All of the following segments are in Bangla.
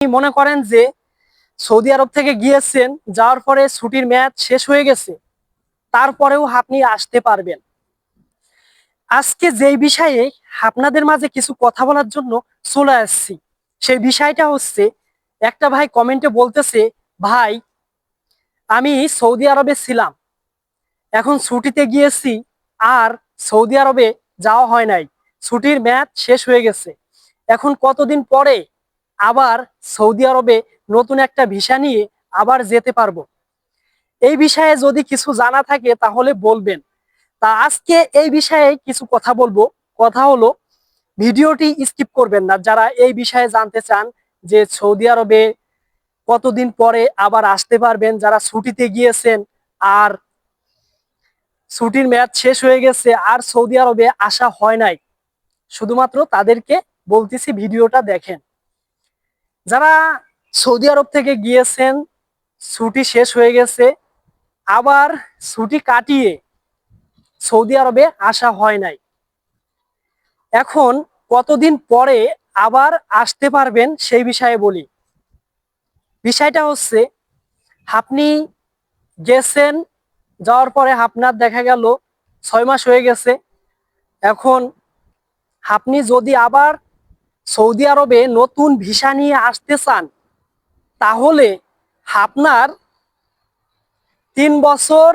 মনে করেন যে সৌদি আরব থেকে গিয়েছেন, যাওয়ার পরে ছুটির মেয়াদ শেষ হয়ে গেছে, তারপরেও আপনি আসতে পারবেন। আজকে যেই বিষয়ে আপনাদের মাঝে কিছু কথা বলার জন্য চলে আসছি, সেই বিষয়টা হচ্ছে, একটা ভাই কমেন্টে বলতেছে, ভাই আমি সৌদি আরবে ছিলাম, এখন ছুটিতে গিয়েছি, আর সৌদি আরবে যাওয়া হয় নাই, ছুটির মেয়াদ শেষ হয়ে গেছে, এখন কতদিন পরে আবার সৌদি আরবে নতুন একটা ভিসা নিয়ে আবার যেতে পারবো? এই বিষয়ে যদি কিছু জানা থাকে তাহলে বলবেন। তা আজকে এই বিষয়ে কিছু কথা বলবো। কথা হলো, ভিডিওটি স্কিপ করবেন না যারা এই বিষয়ে জানতে চান যে সৌদি আরবে কতদিন পরে আবার আসতে পারবেন, যারা ছুটিতে গিয়েছেন আর ছুটির মেয়াদ শেষ হয়ে গেছে আর সৌদি আরবে আসা হয় নাই, শুধুমাত্র তাদেরকে বলতেছি ভিডিওটা দেখেন। যারা সৌদি আরব থেকে গিয়েছেন, ছুটি শেষ হয়ে গেছে, আবার ছুটি কাটিয়ে সৌদি আরবে আসা হয় নাই, এখন কতদিন পরে আবার আসতে পারবেন সেই বিষয়ে বলি। বিষয়টা হচ্ছে, আপনি গেছেন, যাওয়ার পরে আপনার দেখা গেল 6 মাস হয়ে গেছে, এখন আপনি যদি আবার সৌদি আরবে নতুন ভিসা নিয়ে আসতে চান, তাহলে আপনার 3 বছর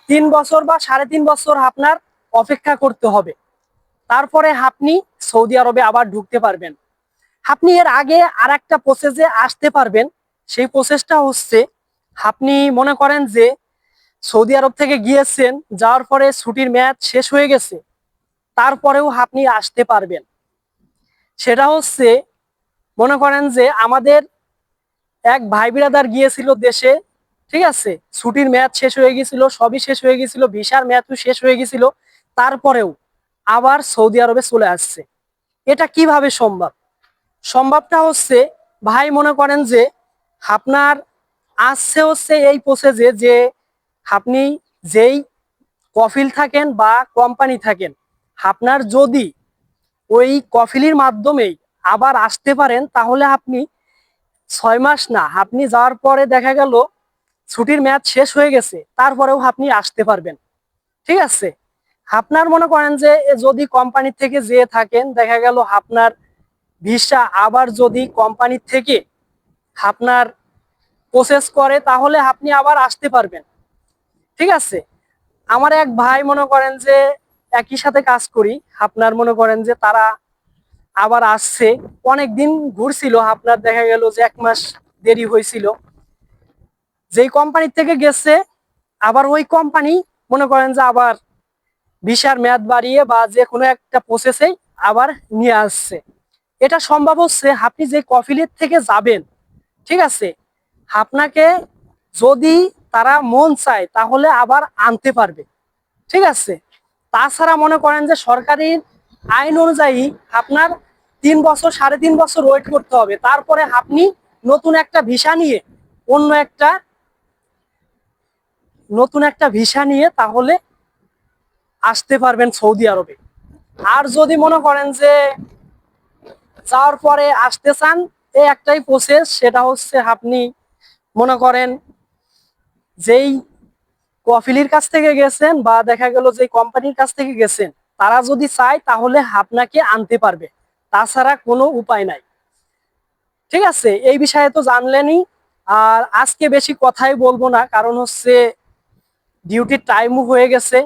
3 বছর বা 3.5 বছর আপনার অপেক্ষা করতে হবে, তারপরে আপনি সৌদি আরবে আবার ঢুকতে পারবেন। আপনি এর আগে আর একটা প্রসেসে আসতে পারবেন। সেই প্রসেসটা হচ্ছে, আপনি মনে করেন যে সৌদি আরব থেকে গিয়েছেন, যাওয়ার পরে ছুটির মেয়াদ শেষ হয়ে গেছে, তারপরেও আপনি আসতে পারবেন। সেটা হচ্ছে, মনে করেন যে আমাদের এক ভাই বিরাদার গিয়েছিল দেশে, ঠিক আছে, ছুটির মেয়াদ শেষ হয়ে গেছিল, সবই শেষ হয়ে গেছিল, ভিসার মেয়াদও শেষ হয়ে গেছিল, তারপরেও আবার সৌদি আরবে চলে আসছে। এটা কিভাবে সম্ভব? সম্ভবটা হচ্ছে, ভাই মনে করেন যে আপনার আসছে হচ্ছে এই প্রসেসে যে আপনি যেই কফিল থাকেন বা কোম্পানি থাকেন, আপনার যদি ওই কফিলির মাধ্যমেই আবার আসতে পারেন, তাহলে আপনি 6 মাস না, আপনি যাওয়ার পরে দেখা গেল ছুটির মেয়াদ শেষ হয়ে গেছে, তারপরেও আপনি আসতে পারবেন। ঠিক আছে, আপনার মনে করেন যে যদি কোম্পানি থেকে যেয়ে থাকেন, দেখা গেল আপনার ভিসা আবার যদি কোম্পানি থেকে আপনার প্রসেস করে, তাহলে আপনি আবার আসতে পারবেন। ঠিক আছে, আমার এক ভাই মনে করেন যে একই সাথে কাজ করি, আপনার মনে করেন যে তারা আবার আসছে, অনেক দিন ঘুরছিল, আপনার দেখা গেল যে 1 মাস দেরি হয়েছিল, যেই কোম্পানি থেকে গেছে, আবার ওই কোম্পানি মনে করেন যে আবার ভিসার মেয়াদ বাড়িয়ে বা যে কোনো একটা প্রসেসেই আবার নিয়ে আসছে। এটা সম্ভব হচ্ছে, আপনি যে কফিলের থেকে যাবেন, ঠিক আছে, আপনাকে যদি তারা মন চায় তাহলে আবার আনতে পারবে। ঠিক আছে, তাছাড়া মনে করেন যে সরকারি আইন অনুযায়ী আপনার 3 বছর 3.5 বছর ওয়েট করতে হবে, তারপরে আপনি নতুন একটা ভিসা নিয়ে অন্য একটা ভিসা নিয়ে তাহলে আসতে পারবেন সৌদি আরবে। আর যদি মনে করেন যে যাওয়ার পরে আসতে চান, এই একটাই প্রসেস, সেটা হচ্ছে আপনি মনে করেন যেই কফিলির কাছ থেকে গেছেন বা দেখা গেল যে কোম্পানির কাছ থেকে গেছেন, তারা যদি চায় তাহলে আপনাকে আনতে পারবে, তাছাড়া কোনো উপায় নাই। ঠিক আছে, এই বিষয়ে তো জানলেনই। আর আজকে বেশি কথাই বলবো না, কারণ হচ্ছে ডিউটির টাইমও হয়ে গেছে।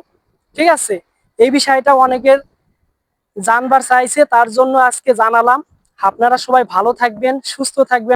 ঠিক আছে, এই বিষয়টা অনেকের জানবার চাইছে, তার জন্য আজকে জানালাম। আপনারা সবাই ভালো থাকবেন, সুস্থ থাকবেন।